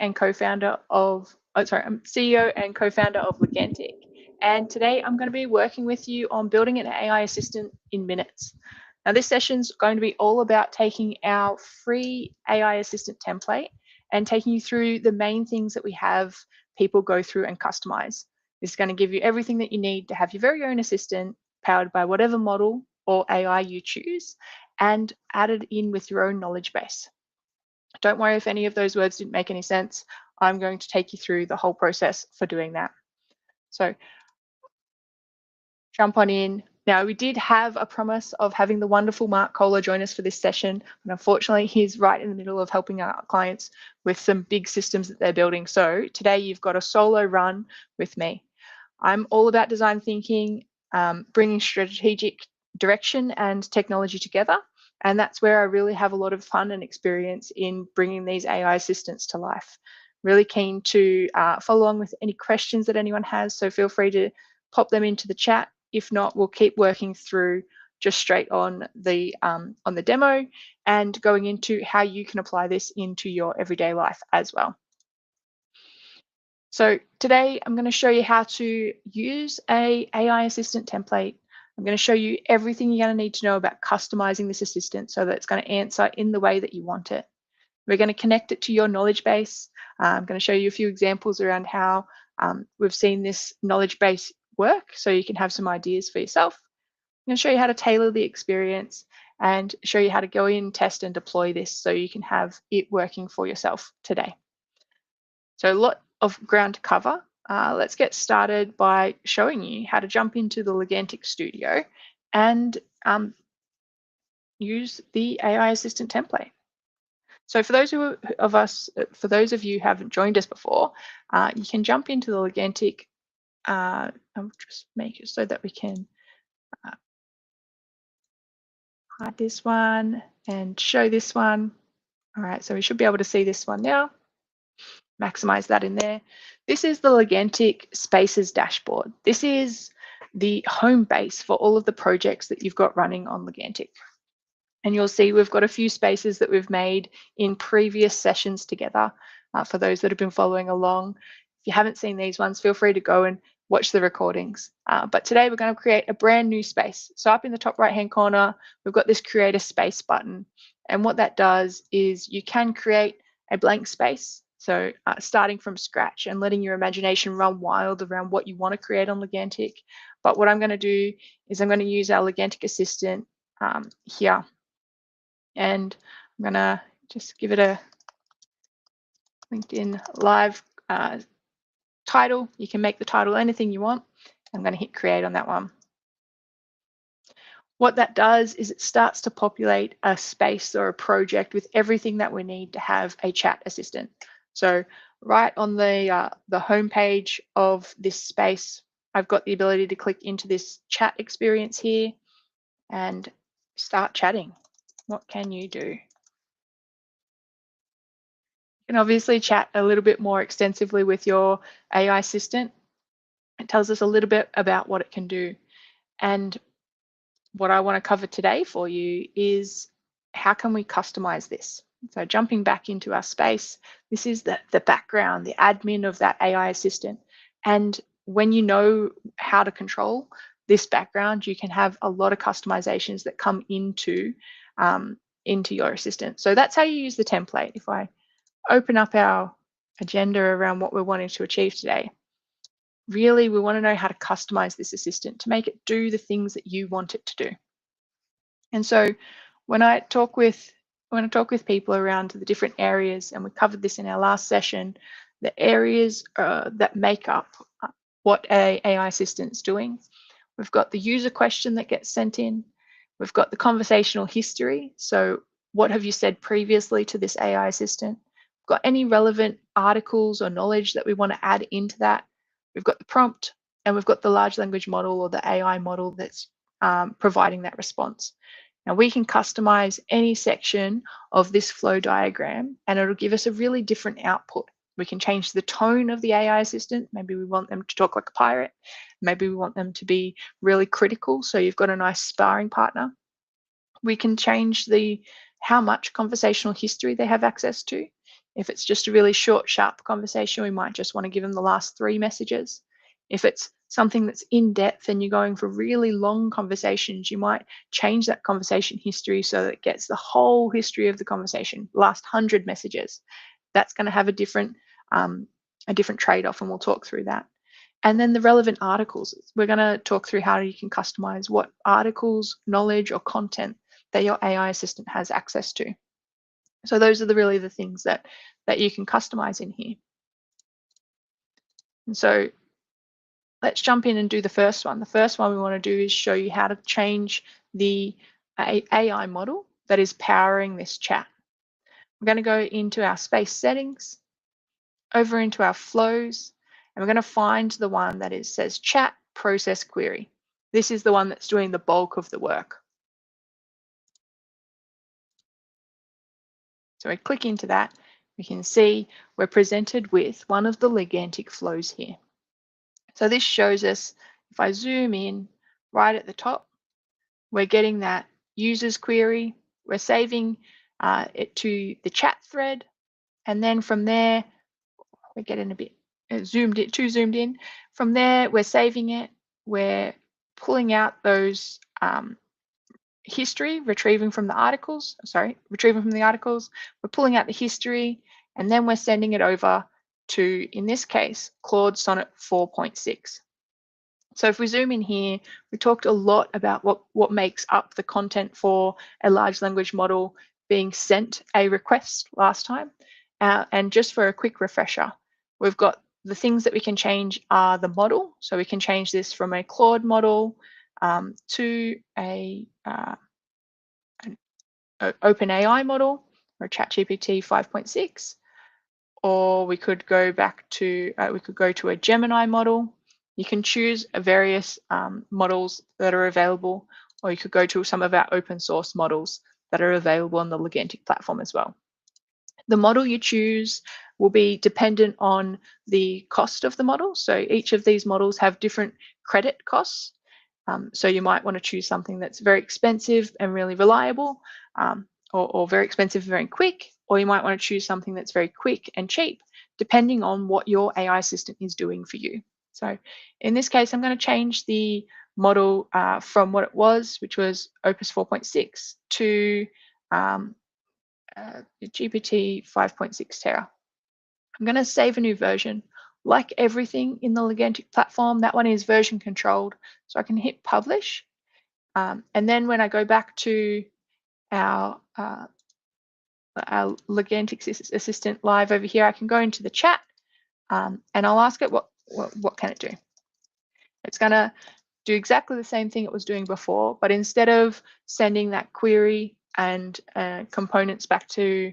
and co-founder of, I'm CEO and co-founder of Ligantic. And today I'm going to be working with you on building an AI assistant in minutes. Now this session's going to be all about taking our free AI assistant template and taking you through the main things that we have people go through and customize. This is going to give you everything that you need to have your very own assistant powered by whatever model or AI you choose and added in with your own knowledge base. Don't worry if any of those words didn't make any sense. I'm going to take you through the whole process for doing that. So jump on in. Now, we did have a promise of having the wonderful Mark Kohler join us for this session, and unfortunately, he's right in the middle of helping our clients with some big systems that they're building. So today, you've got a solo run with me. I'm all about design thinking, bringing strategic direction and technology together, and that's where I really have a lot of fun and experience in bringing these AI assistants to life. Really keen to follow along with any questions that anyone has, so feel free to pop them into the chat. If not, we'll keep working through just straight on the demo and going into how you can apply this into your everyday life as well. So today I'm going to show you how to use an AI assistant template. I'm going to show you everything you're going to need to know about customizing this assistant so that it's going to answer in the way that you want it. We're going to connect it to your knowledge base. I'm going to show you a few examples around how we've seen this knowledge base work so you can have some ideas for yourself. I'm going to show you how to tailor the experience and show you how to go in, test and deploy this so you can have it working for yourself today. So a lot of ground to cover. Let's get started by showing you how to jump into the Ligantic Studio and use the AI assistant template. So for those of you who haven't joined us before, you can jump into the Ligantic. I'll just make it so that we can hide this one and show this one. All right, so we should be able to see this one now. Maximize that in there. This is the Ligantic Spaces dashboard. This is the home base for all of the projects that you've got running on Ligantic. And you'll see we've got a few spaces that we've made in previous sessions together for those that have been following along. If you haven't seen these ones, feel free to go and watch the recordings. But today we're going to create a brand new space. So up in the top right-hand corner, we've got this create a space button. And what that does is you can create a blank space. So starting from scratch and letting your imagination run wild around what you want to create on Ligantic. But what I'm going to do is I'm going to use our Ligantic assistant here. And I'm going to just give it a LinkedIn live title. You can make the title anything you want. I'm going to hit create on that one. What that does is it starts to populate a space or a project with everything that we need to have a chat assistant. So right on the home page of this space, I've got the ability to click into this chat experience here and start chatting. What can you do? You can obviously chat a little bit more extensively with your AI assistant. It tells us a little bit about what it can do. And what I want to cover today for you is how can we customize this? So jumping back into our space, this is the background, the admin of that AI assistant. And when you know how to control this background, you can have a lot of customizations that come into your assistant. So that's how you use the template. If I open up our agenda around what we're wanting to achieve today, really we want to know how to customize this assistant to make it do the things that you want it to do. And so when I talk with people around the different areas, and we covered this in our last session, the areas that make up what an AI assistant is doing. We've got the user question that gets sent in. We've got the conversational history. So what have you said previously to this AI assistant? We've got any relevant articles or knowledge that we want to add into that. We've got the prompt, and we've got the large language model or the AI model that's providing that response. Now we can customize any section of this flow diagram and it'll give us a really different output. We can change the tone of the AI assistant. Maybe we want them to talk like a pirate. Maybe we want them to be really critical, so you've got a nice sparring partner. We can change how much conversational history they have access to. If it's just a really short, sharp conversation, we might just want to give them the last 3 messages. If it's something that's in depth and you're going for really long conversations, you might change that conversation history so that it gets the whole history of the conversation, last 100 messages. That's going to have a different trade-off, and we'll talk through that. And then the relevant articles. We're going to talk through how you can customize what articles, knowledge, or content that your AI assistant has access to. So those are really the things that you can customize in here. And so let's jump in and do the first one. The first one we want to do is show you how to change the AI model that is powering this chat. We're going to go into our space settings, over into our flows, and we're going to find the one that says chat process query. This is the one that's doing the bulk of the work. So we click into that. We can see we're presented with one of the Ligantic flows here. So this shows us, if I zoom in right at the top, we're getting that users query. We're saving it to the chat thread. And then from there, we're getting a bit zoomed in. From there, we're saving it. We're pulling out those history, retrieving from the articles. We're pulling out the history, and then we're sending it over to, in this case, Claude Sonnet 4.6. So if we zoom in here, we talked a lot about what makes up the content for a large language model being sent a request last time. And just for a quick refresher, we've got the things that we can change are the model. So we can change this from a Claude model to an OpenAI model or ChatGPT 5.6, or we could go back to a Gemini model. You can choose various models that are available, or you could go to some of our open source models that are available on the Ligantic platform as well. The model you choose will be dependent on the cost of the model. So each of these models have different credit costs. So you might want to choose something that's very expensive and really reliable, or very expensive and very quick, or you might want to choose something that's very quick and cheap, depending on what your AI assistant is doing for you. So in this case, I'm going to change the model from what it was, which was Opus 4.6, to GPT 5.6 Terra. I'm going to save a new version. Like everything in the Ligantic platform, that one is version controlled, so I can hit publish. And then when I go back to our Ligantic assistant live over here, I can go into the chat and I'll ask it what can it do. It's going to do exactly the same thing it was doing before, but instead of sending that query and components back to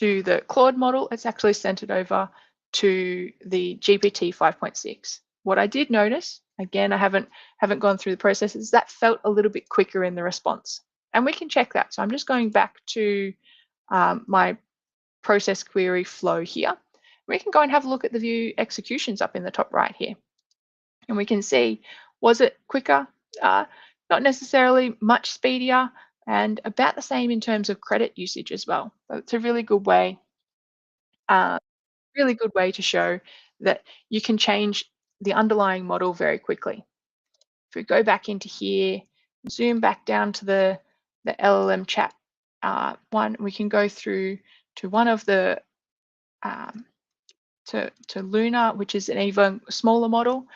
the Claude model, it's actually sent it over to the GPT 5.6. What I did notice, again, I haven't gone through the process, is that felt a little bit quicker in the response. And we can check that. So I'm just going back to my process query flow here. We can go and have a look at the view executions up in the top right here. And we can see, was it quicker? Not necessarily, much speedier, and about the same in terms of credit usage as well. So it's a really good way to show that you can change the underlying model very quickly. If we go back into here, zoom back down to the LLM chat one, we can go through to one of the to Luna, which is an even smaller model,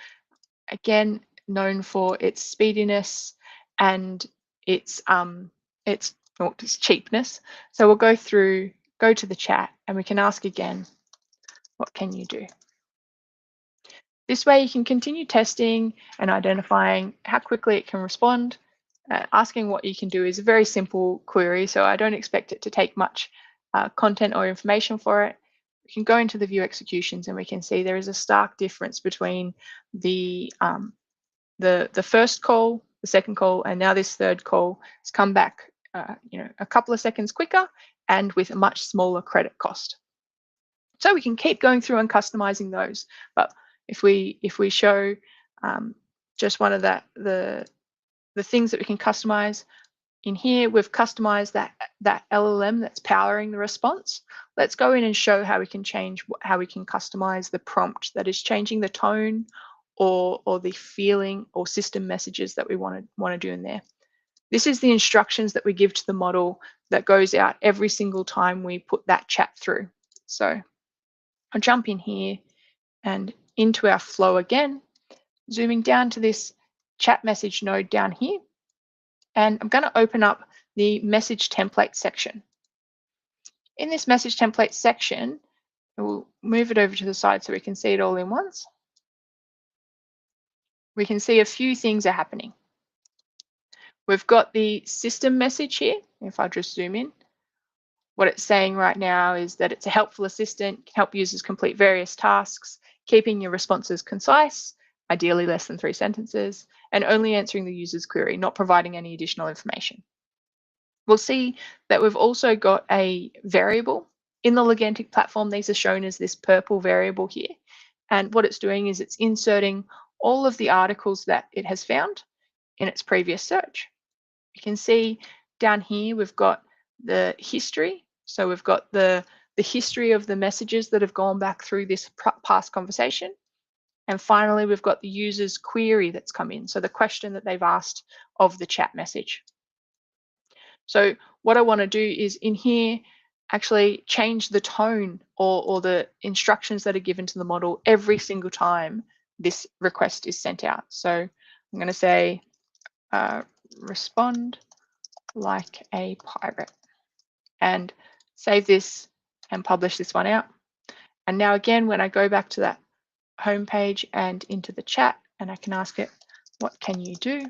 again known for its speediness and its cheapness. So we'll go to the chat and we can ask again, what can you do? This way you can continue testing and identifying how quickly it can respond. Asking what you can do is a very simple query, so I don't expect it to take much content or information for it. We can go into the view executions and we can see there is a stark difference between the first call, the second call, and now this third call has come back a couple of seconds quicker and with a much smaller credit cost. So we can keep going through and customizing those, but if we show just one of the things that we can customize, In here, we've customized that LLM that's powering the response. Let's go in and show how we can customize the prompt that is changing the tone or the feeling or system messages that we want to do in there. This is the instructions that we give to the model that goes out every single time we put that chat through. So I'll jump in here and into our flow again, zooming down to this chat message node down here. And I'm going to open up the message template section. In this message template section, we'll move it over to the side so we can see it all in once. We can see a few things are happening. We've got the system message here. If I just zoom in, what it's saying right now is that it's a helpful assistant, can help users complete various tasks, keeping your responses concise, ideally less than 3 sentences, and only answering the user's query, not providing any additional information. We'll see that we've also got a variable. In the Ligantic platform, these are shown as this purple variable here. And what it's doing is it's inserting all of the articles that it has found in its previous search. You can see down here, we've got the history. So we've got the history of the messages that have gone back through this past conversation. And finally, we've got the user's query that's come in. So the question that they've asked of the chat message. So what I want to do is in here, actually change the tone or the instructions that are given to the model every single time this request is sent out. So I'm going to say, respond like a pirate, and save this and publish this one out. And now again, when I go back to that home page and into the chat, and I can ask it, what can you do?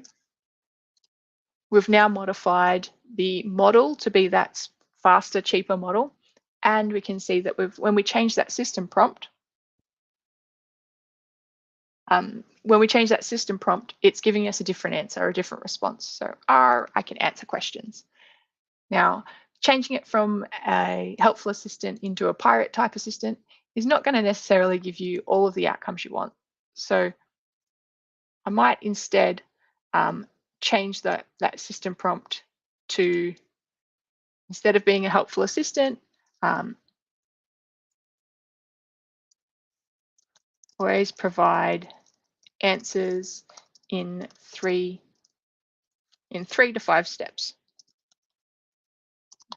We've now modified the model to be that faster, cheaper model. And we can see that when we change that system prompt, it's giving us a different answer, a different response. So I can answer questions. Now, changing it from a helpful assistant into a pirate type assistant is not going to necessarily give you all of the outcomes you want. So I might instead change that system prompt to, instead of being a helpful assistant, always provide answers in 3 to 5 steps.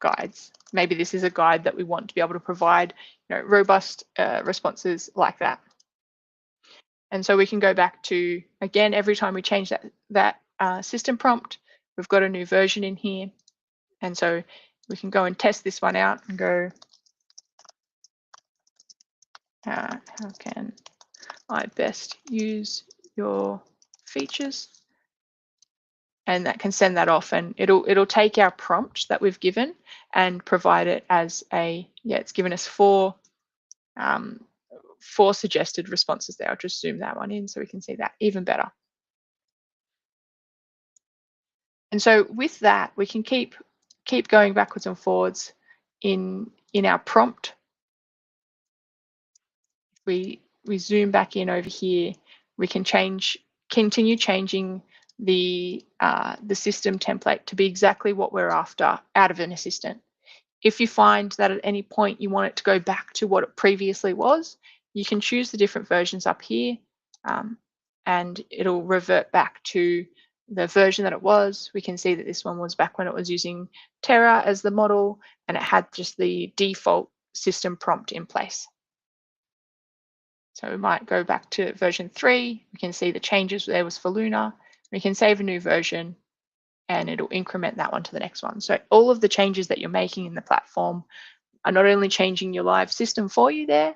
Guides. Maybe this is a guide that we want to be able to provide, robust responses like that. And so we can go back to, again, every time we change that system prompt, we've got a new version in here. And so we can go and test this one out and go, how can I best use your features? And that can send that off, and it'll take our prompt that we've given and provide it as it's given us 4 suggested responses there. I'll just zoom that one in so we can see that even better. And so with that, we can keep going backwards and forwards in our prompt. If we zoom back in over here, we can continue changing the system template to be exactly what we're after out of an assistant. If you find that at any point you want it to go back to what it previously was, you can choose the different versions up here, and it'll revert back to the version that it was. We can see that this one was back when it was using Terra as the model, and it had just the default system prompt in place. So we might go back to version 3. We can see the changes there was for Luna. We can save a new version, and it'll increment that one to the next one. So all of the changes that you're making in the platform are not only changing your live system for you there,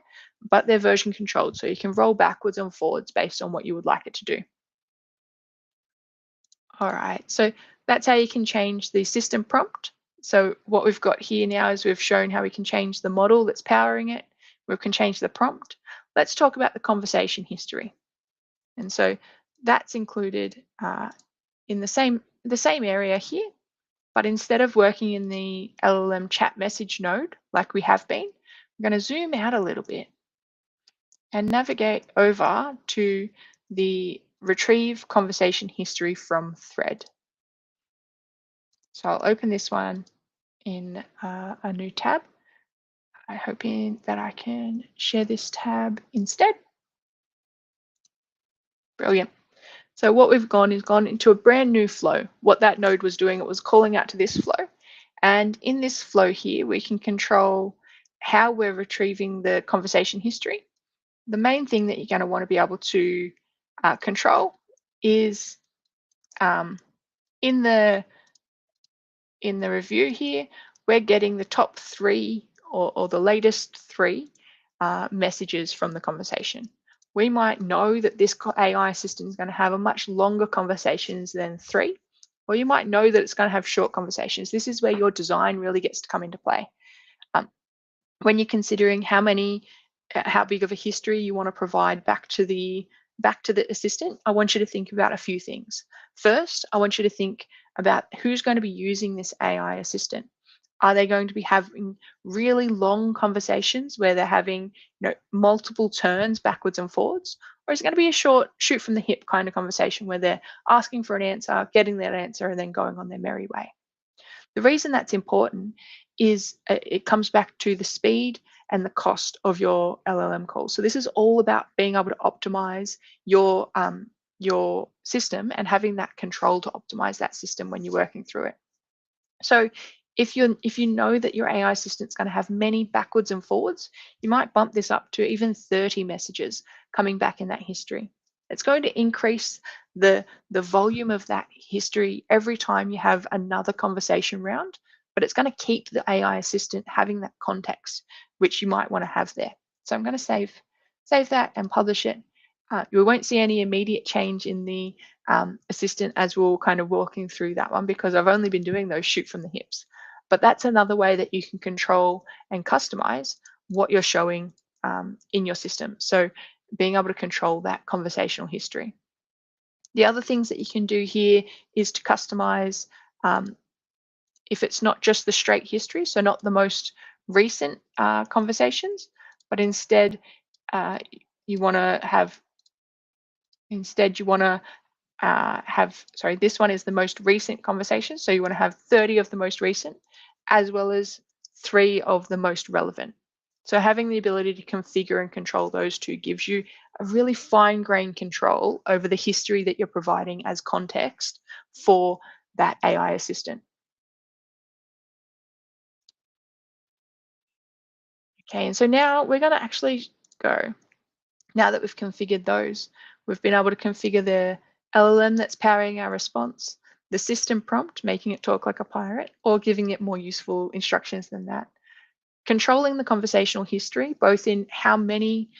but they're version controlled. So you can roll backwards and forwards based on what you would like it to do. All right, so that's how you can change the system prompt. So what we've got here now is we've shown how we can change the model that's powering it. We can change the prompt. Let's talk about the conversation history. And so that's included in the same area here, but instead of working in the LLM chat message node like we have been, I'm going to zoom out a little bit and navigate over to the retrieve conversation history from thread. So I'll open this one in a new tab. I'm hoping that I can share this tab instead. Brilliant. So what we've gone is gone into a brand new flow. What that node was doing, it was calling out to this flow. And in this flow here, we can control how we're retrieving the conversation history. The main thing that you're going to want to be able to control is um, in the review here, we're getting the top three or the latest three messages from the conversation. We might know that this AI system is going to have a much longer conversations than three, or you might know that it's going to have short conversations. This is where your design really gets to come into play. When you're considering how big of a history you want to provide back to the assistant, I want you to think about a few things. First, I want you to think about who's going to be using this AI assistant. Are they going to be having really long conversations where they're having multiple turns backwards and forwards? Or is it going to be a short shoot from the hip kind of conversation where they're asking for an answer, getting that answer, and then going on their merry way? The reason that's important is it comes back to the speed and the cost of your LLM calls. So this is all about being able to optimize your system and having that control to optimize that system when you're working through it. So if you know that your AI assistant's going to have many backwards and forwards, you might bump this up to even 30 messages coming back in that history. It's going to increase the volume of that history every time you have another conversation round, but it's going to keep the AI assistant having that context, which you might want to have there. So I'm going to save that and publish it. You won't see any immediate change in the assistant as we're kind of walking through that one because I've only been doing those shoot from the hips. But that's another way that you can control and customize what you're showing in your system. So being able to control that conversational history. The other things that you can do here is to customize if it's not just the straight history, so not the most recent conversations, but instead you want to have this one is the most recent conversation. So you want to have 30 of the most recent as well as 3 of the most relevant. So having the ability to configure and control those two gives you a really fine-grained control over the history that you're providing as context for that AI assistant. Okay, and so now we're going to actually go. Now that we've configured those, we've been able to configure the LLM that's powering our response, the system prompt, making it talk like a pirate, or giving it more useful instructions than that. Controlling the conversational history, both in how many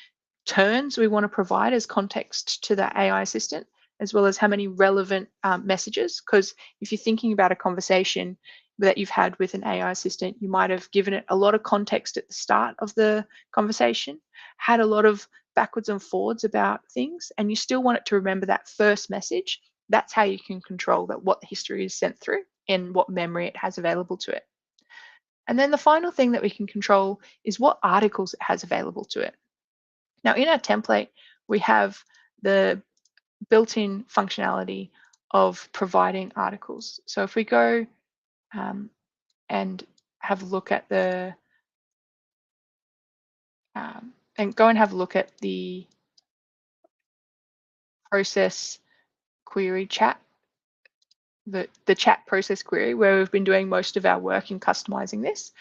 turns we want to provide as context to the AI assistant, as well as how many relevant messages. Because if you're thinking about a conversation that you've had with an AI assistant, you might have given it a lot of context at the start of the conversation, had a lot of backwards and forwards about things, and you still want it to remember that first message. That's how you can control that what the history is sent through and what memory it has available to it. And then the final thing that we can control is what articles it has available to it. Now in our template, we have the built-in functionality of providing articles. So if we go and have a look at the process query chat, the chat process query, where we've been doing most of our work in customizing this.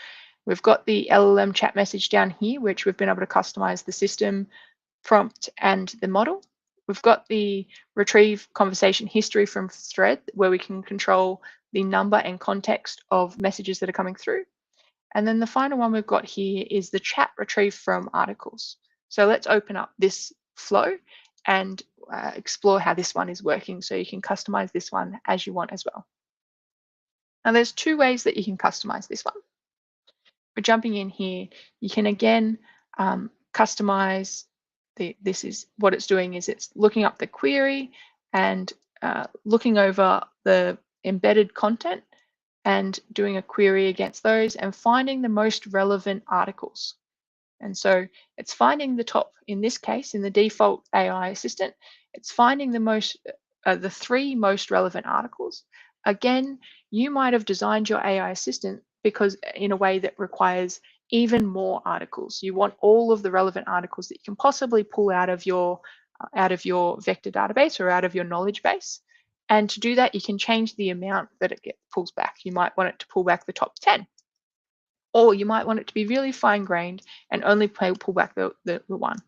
We've got the LLM chat message down here, which we've been able to customize the system prompt and the model. We've got the retrieve conversation history from thread, where we can control the number and context of messages that are coming through. And then the final one we've got here is the chat retrieve from articles. So let's open up this flow and explore how this one is working, so you can customize this one as you want as well. Now there's 2 ways that you can customize this one. We're jumping in here. You can again customize this is what it's doing is it's looking up the query and looking over the embedded content and doing a query against those and finding the most relevant articles. And so it's finding the top, in this case, in the default AI assistant, it's finding the 3 most relevant articles Again, you might have designed your AI assistant because in a way that requires even more articles. You want all of the relevant articles that you can possibly pull out of your vector database or out of your knowledge base. And to do that, you can change the amount that pulls back. You might want it to pull back the top 10, or you might want it to be really fine-grained and only pull back the one.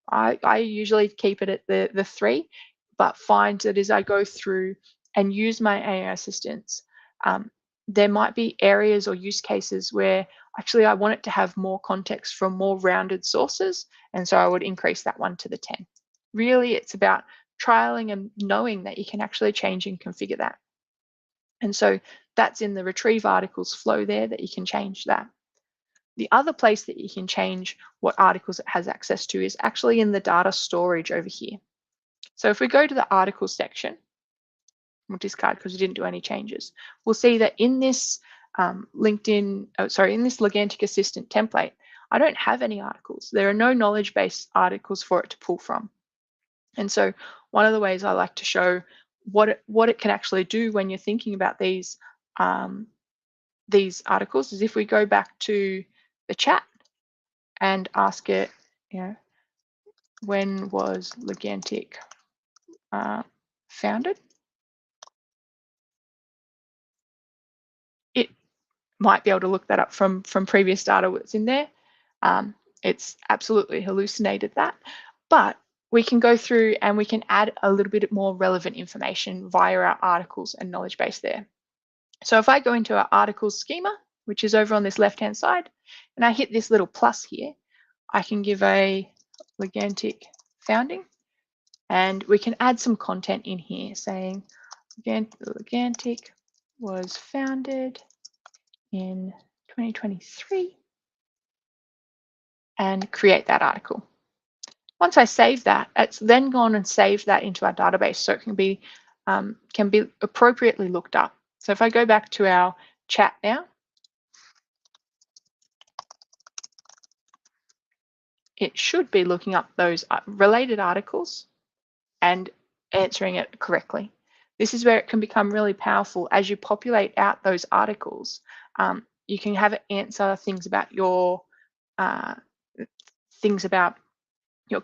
I usually keep it at the 3, but find that as I go through and use my AI assistants, there might be areas or use cases where actually I want it to have more context from more rounded sources, and so I would increase that one to the 10. Really, it's about trialing and knowing that you can actually change and configure that. And so that's in the retrieve articles flow there that you can change that. The other place that you can change what articles it has access to is actually in the data storage over here. So if we go to the articles section, we'll discard because we didn't do any changes. We'll see that in this in this Ligantic Assistant template, I don't have any articles. There are no knowledge base articles for it to pull from. And so one of the ways I like to show what it can actually do when you're thinking about these articles is if we go back to the chat and ask it, when was Ligantic founded? It might be able to look that up from previous data that's in there. It's absolutely hallucinated that, but we can go through and we can add a little bit more relevant information via our articles and knowledge base there. So if I go into our articles schema, which is over on this left-hand side, and I hit this little plus here, I can give a Ligantic founding, and we can add some content in here saying Ligantic was founded in 2023 and create that article. Once I save that, it's then gone and saved that into our database so it can be appropriately looked up. So if I go back to our chat now, it should be looking up those related articles and answering it correctly. This is where it can become really powerful as you populate out those articles. You can have it answer things about your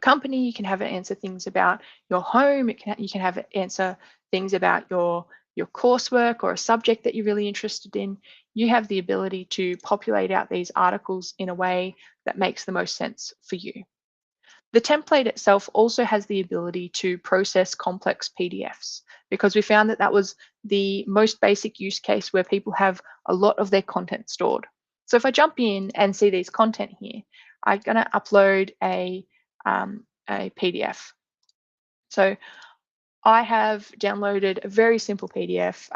company. You can have it answer things about your home. You can have it answer things about your coursework or a subject that you're really interested in. You have the ability to populate out these articles in a way that makes the most sense for you. The template itself also has the ability to process complex PDFs because we found that that was the most basic use case where people have a lot of their content stored. So if I jump in and see these content here, I'm going to upload a PDF. So I have downloaded a very simple PDF,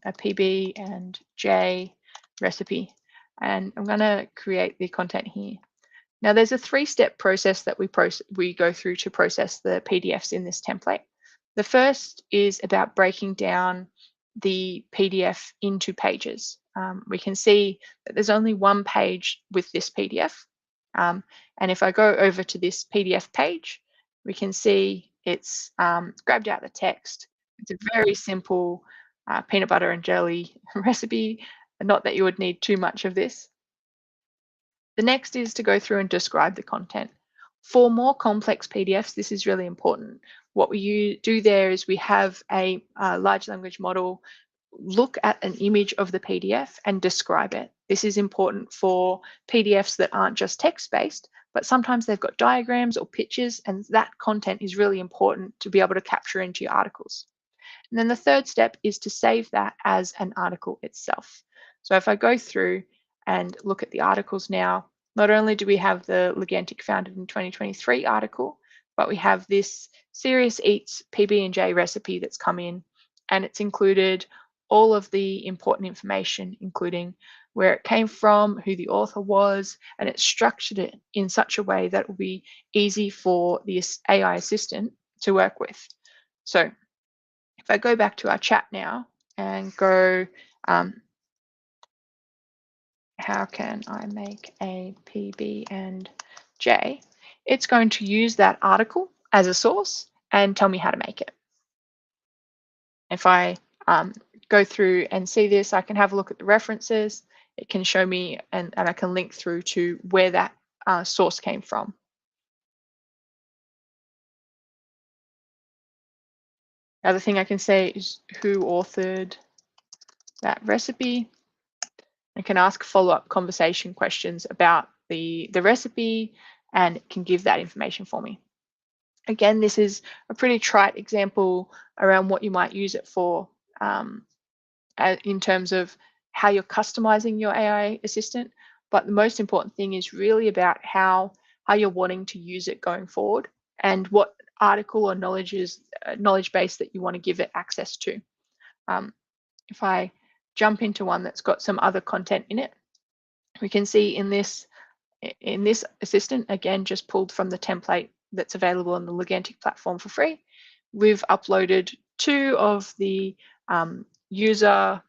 a PB and J recipe, and I'm going to create the content here. Now there's a 3-step process that we go through to process the PDFs in this template. The first is about breaking down the PDF into pages. We can see that there's only one page with this PDF. And if I go over to this PDF page, we can see it's grabbed out the text. It's a very simple peanut butter and jelly recipe, not that you would need too much of this. The next is to go through and describe the content. For more complex PDFs, this is really important. What we do there is we have a large language model look at an image of the PDF and describe it. This is important for PDFs that aren't just text-based, but sometimes they've got diagrams or pictures, and that content is really important to be able to capture into your articles. And then the third step is to save that as an article itself. So if I go through and look at the articles now, not only do we have the Ligantic founded in 2023 article, but we have this Serious Eats PB&J recipe that's come in, and it's included all of the important information, including where it came from, who the author was, and it's structured it in such a way that will be easy for the AI assistant to work with. So if I go back to our chat now and go, how can I make a PB and J? It's going to use that article as a source and tell me how to make it. If I go through and see this, I can have a look at the references. It can show me, and I can link through to where that source came from. The other thing I can say is who authored that recipe. I can ask follow-up conversation questions about the recipe, and it can give that information for me. Again, this is a pretty trite example around what you might use it for in terms of how you're customizing your AI assistant. But the most important thing is really about how you're wanting to use it going forward, and what article or knowledge base that you want to give it access to. If I jump into one that's got some other content in it, we can see in this assistant, again, just pulled from the template that's available on the Ligantic platform for free. We've uploaded 2 of the user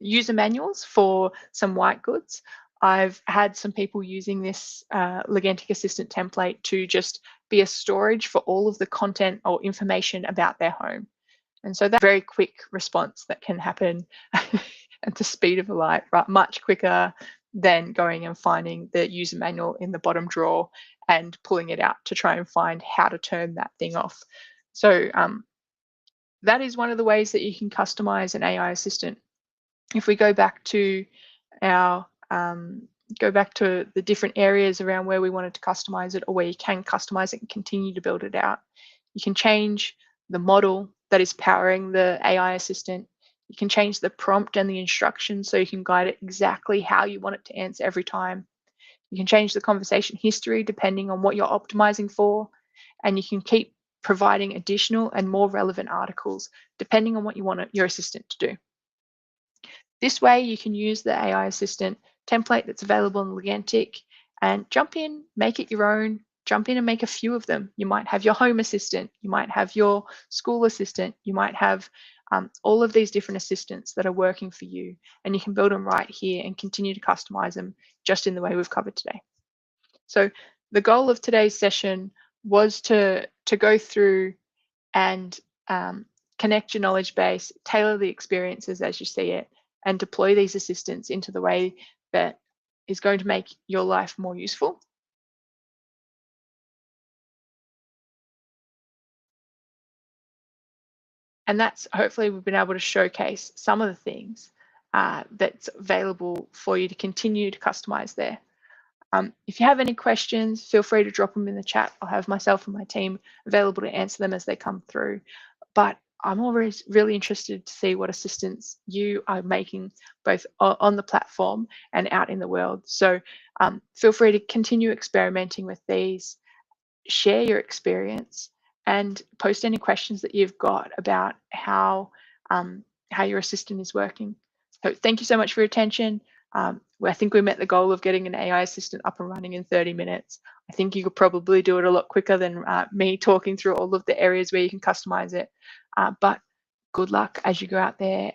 manuals for some white goods. I've had some people using this Ligantic Assistant template to just be a storage for all of the content or information about their home. And so that's a very quick response that can happen at the speed of a light, right? Much quicker than going and finding the user manual in the bottom drawer and pulling it out to try and find how to turn that thing off. So that is one of the ways that you can customize an AI assistant. If we go back to our the different areas around where we wanted to customize it, or where you can customize it and continue to build it out, you can change the model that is powering the AI assistant. You can change the prompt and the instructions so you can guide it exactly how you want it to answer every time. You can change the conversation history depending on what you're optimizing for, and you can keep providing additional and more relevant articles depending on what you want your assistant to do. This way, you can use the AI assistant template that's available in Ligantic and jump in, make it your own, jump in and make a few of them. You might have your home assistant, you might have your school assistant, you might have all of these different assistants that are working for you, and you can build them right here and continue to customize them just in the way we've covered today. So the goal of today's session was to go through and connect your knowledge base, tailor the experiences as you see it, and deploy these assistants into the way that is going to make your life more useful. And that's hopefully we've been able to showcase some of the things that's available for you to continue to customize there. If you have any questions, feel free to drop them in the chat. I'll have myself and my team available to answer them as they come through. But I'm always really interested to see what assistants you are making both on the platform and out in the world. So feel free to continue experimenting with these, share your experience, and post any questions that you've got about how your assistant is working. So thank you so much for your attention. I think we met the goal of getting an AI assistant up and running in 30 minutes. I think you could probably do it a lot quicker than me talking through all of the areas where you can customize it. But good luck as you go out there